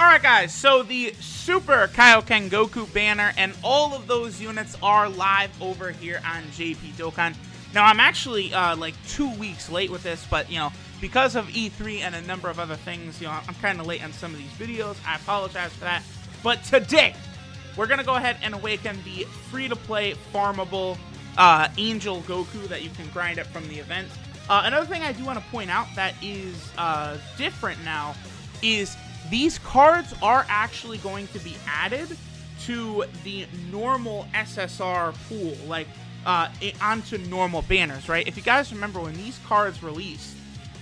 Alright guys, so the Super Kaioken Goku banner and all of those units are live over here on JP Dokkan. Now I'm actually like 2 weeks late with this, but because of E3 and a number of other things, I'm kind of late on some of these videos. I apologize for that. But today, we're going to go ahead and awaken the free-to-play farmable Angel Goku that you can grind up from the event. Another thing I do want to point out that is different now is these cards are actually going to be added to the normal SSR pool, like onto normal banners, right? If you guys remember when these cards released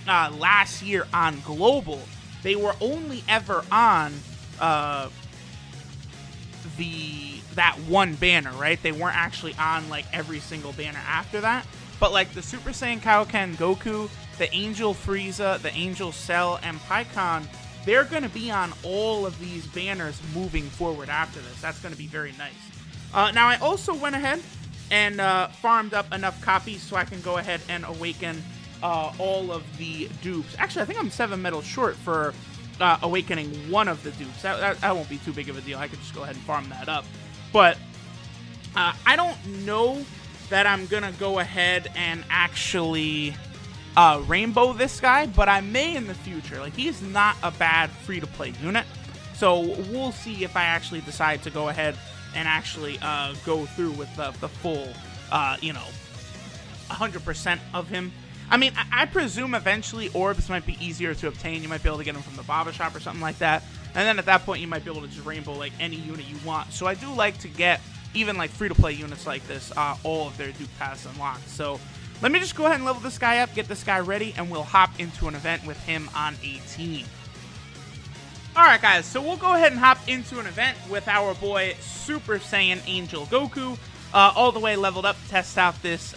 last year on Global, they were only ever on that one banner, right? They weren't actually on like every single banner after that. But like the Super Saiyan Kaioken Goku, the Angel Frieza, the Angel Cell, and Pikkon, they're going to be on all of these banners moving forward after this. That's going to be very nice. Now, I also went ahead and farmed up enough copies so I can go ahead and awaken all of the dupes. Actually, I think I'm 7 medals short for awakening one of the dupes. That won't be too big of a deal. I could just go ahead and farm that up. But I don't know that I'm going to go ahead and actually rainbow this guy, but I may in the future. Like, he's not a bad free-to-play unit, so we'll see if I actually decide to go ahead and actually go through with the full, 100% of him. I mean, I presume eventually orbs might be easier to obtain. You might be able to get them from the Baba Shop or something like that, and then at that point you might be able to just rainbow like any unit you want. So I do like to get even like free-to-play units like this, all of their dupe paths unlocked. So let me just go ahead and level this guy up, get this guy ready, and we'll hop into an event with him on 18. Alright guys, so we'll go ahead and hop into an event with our boy Super Saiyan Angel Goku, all the way leveled up to test out this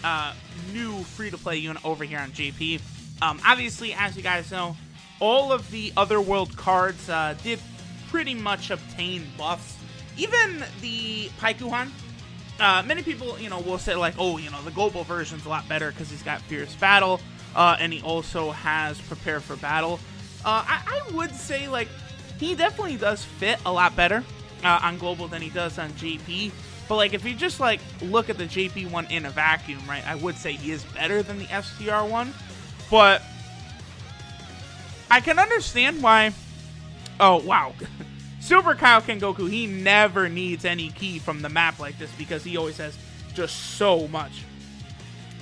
new free-to-play unit over here on JP. Obviously, as you guys know, all of the Otherworld cards did pretty much obtain buffs. Even the Paikuhan. Many people, will say like, oh, the global version's a lot better because he's got Fierce Battle, and he also has Prepare for Battle. I would say, like, he definitely does fit a lot better on global than he does on JP. But, like, if you just, like, look at the JP one in a vacuum, right, I would say he is better than the STR one. But I can understand why... Oh, wow. Super Kaioken Goku, he never needs any key from the map like this because he always has just so much.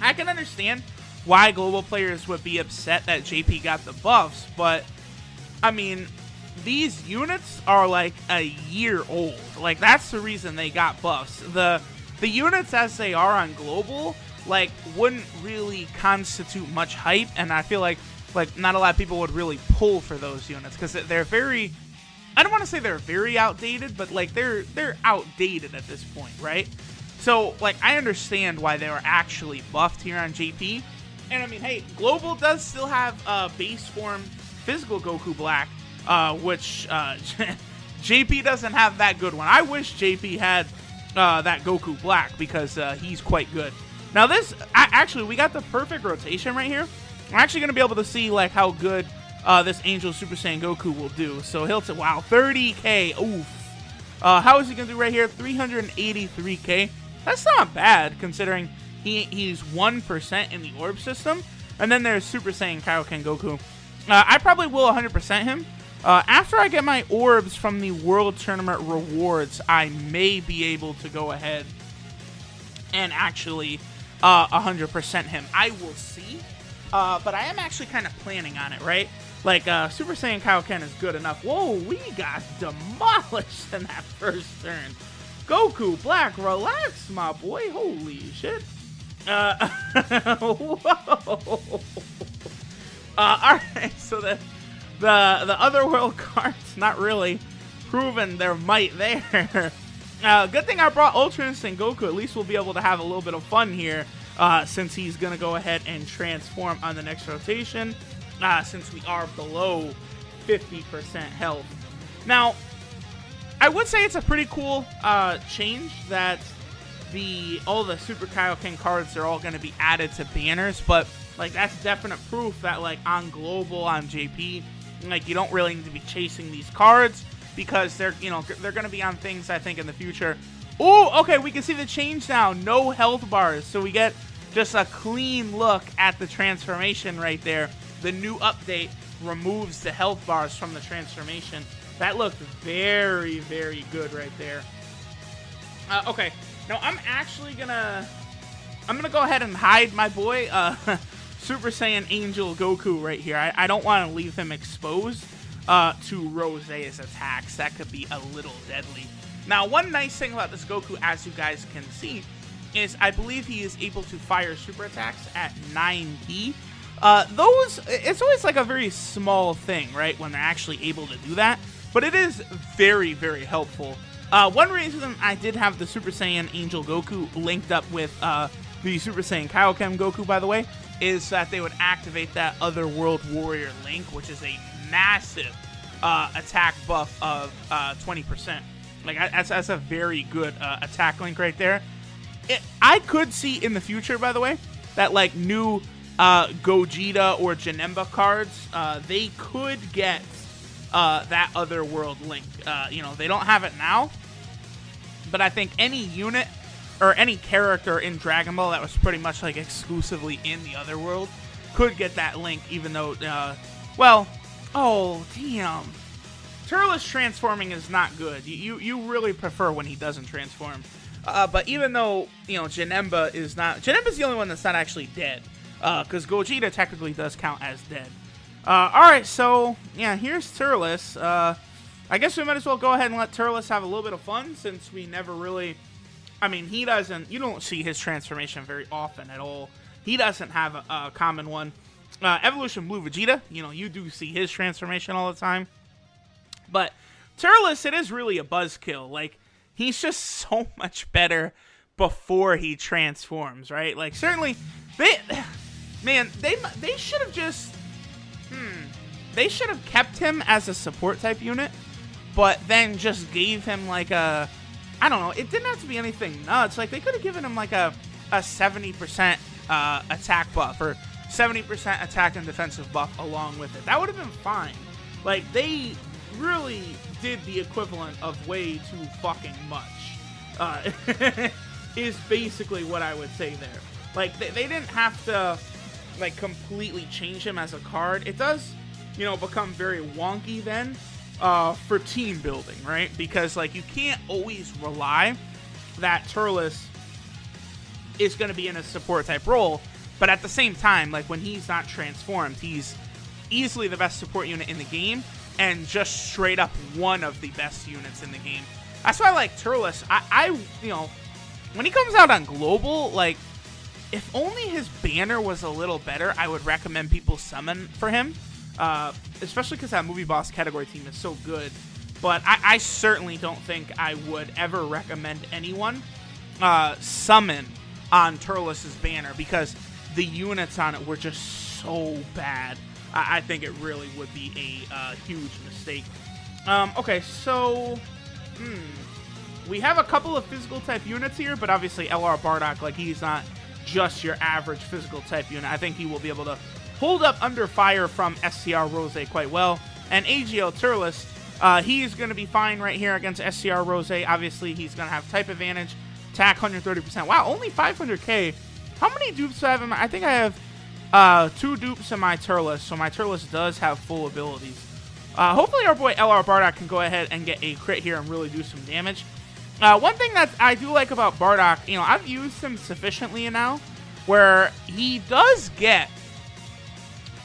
I can understand why global players would be upset that JP got the buffs, but, I mean, these units are like a year old. Like, that's the reason they got buffs. The units as they are on global, like, wouldn't really constitute much hype, and I feel like not a lot of people would really pull for those units because they're very... I don't want to say they're very outdated, but like they're outdated at this point, right? So like I understand why they were actually buffed here on JP. And I mean, hey, Global does still have base form physical Goku Black, which JP doesn't have that good one. I wish JP had that Goku Black because he's quite good. Now this, actually, we got the perfect rotation right here. We're actually going to be able to see like how good this Angel Super Saiyan Goku will do. So he'll say, wow, 30k. Oof. How is he going to do right here? 383k. That's not bad considering he's 1% in the orb system. And then there's Super Saiyan Kaioken Goku. I probably will 100% him. After I get my orbs from the World Tournament rewards, I may be able to go ahead and actually 100% him. I will see. But I am actually kind of planning on it, right? Like, Super Saiyan Kaioken is good enough. Whoa, we got demolished in that first turn. Goku Black, relax, my boy. Holy shit. Whoa. Alright, so the Otherworld cards, not really proving their might there. Good thing I brought Ultra Instinct Goku. At least we'll be able to have a little bit of fun here. Since he's going to go ahead and transform on the next rotation, since we are below 50% health. Now, I would say it's a pretty cool change that all the Super Kaioken cards are all going to be added to banners, but like that's definite proof that like on Global, on JP, like you don't really need to be chasing these cards. because they're going to be on things, I think, in the future. Oh, okay, we can see the change now. No health bars, so we get just a clean look at the transformation right there. The new update removes the health bars from the transformation. That looked very, very good right there. Okay, now I'm actually gonna go ahead and hide my boy Super Saiyan Angel Goku right here. I don't want to leave him exposed to Rose's attacks. That could be a little deadly. Now, one nice thing about this Goku, as you guys can see, is I believe he is able to fire super attacks at 9P. It's always like a very small thing, right, when they're actually able to do that, but it is very, very helpful. One reason I did have the Super Saiyan Angel Goku linked up with the Super Saiyan Kaioken Goku, by the way, is that they would activate that Otherworld Warrior link, which is a massive attack buff of 20%. Like, that's a very good attack link right there. I could see in the future, by the way, that like new Gogeta or Janemba cards, they could get that Otherworld link. They don't have it now, but I think any unit or any character in Dragon Ball that was pretty much like exclusively in the Otherworld could get that link, even though, oh, damn. Turles transforming is not good. You really prefer when he doesn't transform. But even though, Janemba is not... Janemba's the only one that's not actually dead. Because Gogeta technically does count as dead. Alright, so, yeah, here's Turles. I guess we might as well go ahead and let Turles have a little bit of fun, since we never really... I mean, he doesn't... You don't see his transformation very often at all. He doesn't have a common one. Evolution Blue Vegeta, you do see his transformation all the time. But Turles, it is really a buzzkill. Like, he's just so much better before he transforms, right? Like, certainly, they should have just, they should have kept him as a support type unit, but then just gave him like I don't know, it didn't have to be anything nuts. Like, they could have given him like a 70% attack buff, or 70% attack and defensive buff along with it. That would have been fine. Like, they really did the equivalent of way too fucking much, is basically what I would say there. Like, they didn't have to, like, completely change him as a card. It does, become very wonky then, for team building, right? Because, like, you can't always rely that Turles is going to be in a support type role, but at the same time, like, when he's not transformed, he's easily the best support unit in the game, and just straight up one of the best units in the game. That's why I like Turles. I when he comes out on Global, like, if only his banner was a little better, I would recommend people summon for him. Especially because that movie boss category team is so good. But I certainly don't think I would ever recommend anyone summon on Turles' banner, because the units on it were just so bad. I think it really would be a huge mistake. Okay, so... we have a couple of physical type units here, but obviously LR Bardock, like, he's not just your average physical type unit. I think he will be able to hold up under fire from SCR Rose quite well. And AGL Turles, he's going to be fine right here against SCR Rose. Obviously, he's going to have type advantage, attack 130%. Wow, only 500k. How many dupes do I have in my... I think I have 2 dupes in my Turles, so my Turles does have full abilities. Hopefully our boy LR Bardock can go ahead and get a crit here and really do some damage. One thing that I do like about Bardock, I've used him sufficiently now, where he does get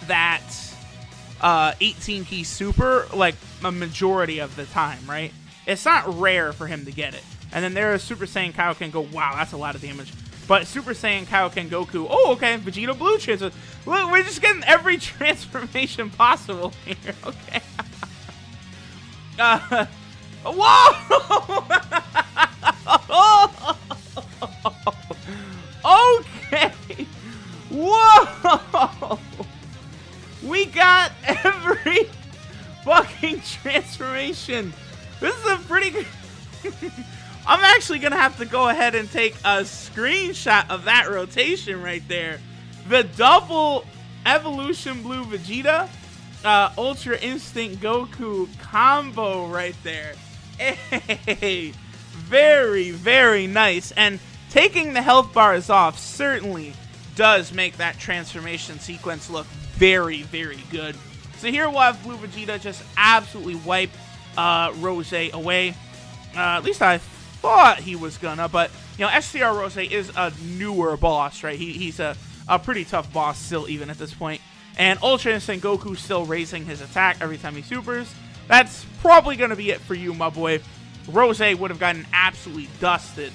that 18 key super, like, a majority of the time, right? It's not rare for him to get it. And then there's Super Saiyan Kaioken go, wow, that's a lot of damage. But Super Saiyan Kaioken Goku, oh, okay, Vegeta Blue transfer. Look, we're just getting every transformation possible here, okay. Whoa! Okay. Whoa! We got every fucking transformation. This is a pretty good... I'm actually going to have to go ahead and take a screenshot of that rotation right there. The double Evolution Blue Vegeta Ultra Instinct Goku combo right there. Hey, very, very nice. And taking the health bars off certainly does make that transformation sequence look very, very good. So here we'll have Blue Vegeta just absolutely wipe Rose away. At least I thought he was gonna, but, you know, SCR Rose is a newer boss, right? He's a pretty tough boss still, even at this point. And Ultra Instinct Goku still raising his attack every time he supers. That's probably going to be it for you, my boy. Rose would have gotten absolutely dusted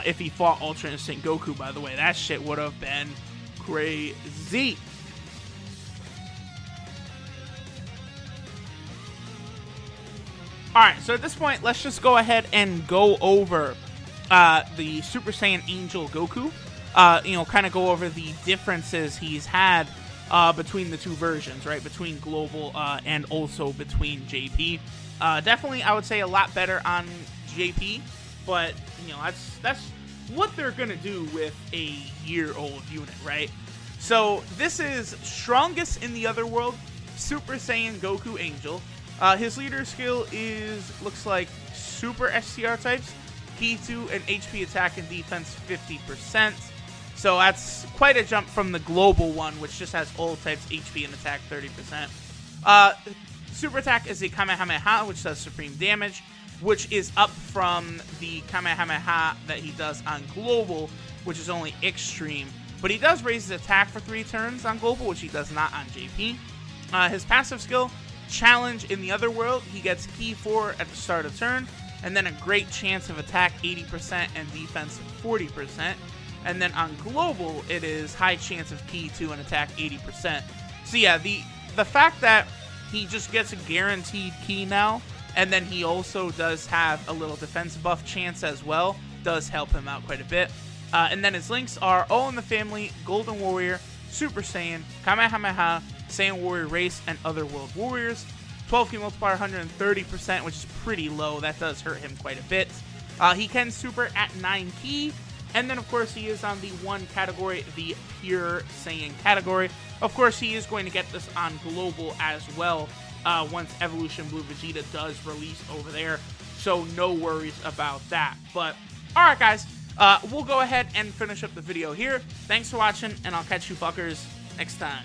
if he fought Ultra Instinct Goku, by the way. That shit would have been crazy. Alright, so at this point, let's just go ahead and go over the Super Saiyan Angel Goku. You know, kind of go over the differences he's had between the two versions, right? Between Global and also between JP. Definitely, I would say a lot better on JP, but, you know, that's what they're going to do with a year-old unit, right? So, this is Strongest in the Other World, Super Saiyan Goku Angel. His leader skill looks like Super SCR types, Key 2 and HP attack and defense 50%. So that's quite a jump from the global one, which just has all types, HP and attack 30%. Super attack is a Kamehameha, which does supreme damage, which is up from the Kamehameha that he does on global, which is only extreme. But he does raise his attack for 3 turns on global, which he does not on JP. His passive skill, Challenge in the Other World, he gets Key 4 at the start of turn, and then a great chance of attack 80% and defense 40%. And then on global, it is high chance of Key 2 and attack 80%. So yeah, the fact that he just gets a guaranteed Key now, and then he also does have a little defense buff chance as well, does help him out quite a bit. And then his links are All in the Family, Golden Warrior, Super Saiyan, Kamehameha, Saiyan Warrior Race, and Other World Warriors. 12 key multiplier, 130%, which is pretty low. That does hurt him quite a bit. He can super at 9 key. And then, of course, he is on the 1 category, the Pure Saiyan category. Of course, he is going to get this on global as well once Evolution Blue Vegeta does release over there. So no worries about that. But, alright guys, we'll go ahead and finish up the video here. Thanks for watching, and I'll catch you fuckers next time.